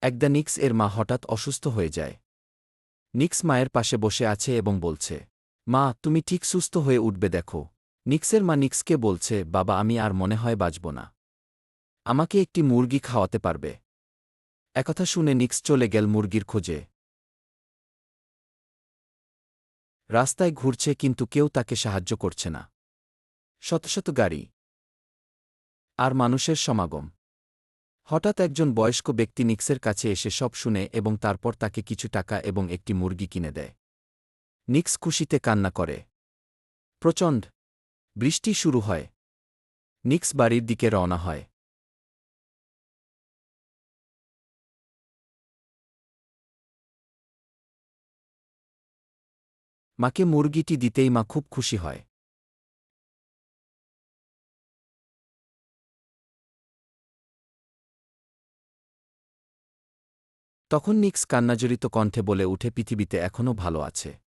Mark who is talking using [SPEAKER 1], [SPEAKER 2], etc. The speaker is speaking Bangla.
[SPEAKER 1] একদা নিক্স এর মা হঠাৎ অসুস্থ হয়ে যায়। নিক্স মায়ের পাশে বসে আছে এবং বলছে, মা, তুমি ঠিক সুস্থ হয়ে উঠবে দেখো। নিক্সের মা নিক্সকে বলছে, বাবা, আমি আর মনে হয় বাঁচব না। আমাকে একটি মুরগি খাওয়াতে পারবে? একথা শুনে নিক্স চলে গেল মুরগির খোঁজে। রাস্তায় ঘুরছে কিন্তু কেউ তাকে সাহায্য করছে না। শত শত গাড়ি আর মানুষের সমাগম। হঠাৎ একজন বয়স্ক ব্যক্তি নিক্সের কাছে এসে সব শুনে এবং তারপর তাকে কিছু টাকা এবং একটি মুরগি কিনে দেয়। নিক্স খুশিতে কান্না করে। প্রচণ্ড বৃষ্টি শুরু হয়। নিক্স বাড়ির দিকে রওনা হয়। মাকে মুরগিটি দিতেই মা খুব খুশি হয়। তখন নিক্স কান্নাজড়িত কণ্ঠে বলে উঠে, পৃথিবীতে এখনও ভালো আছে।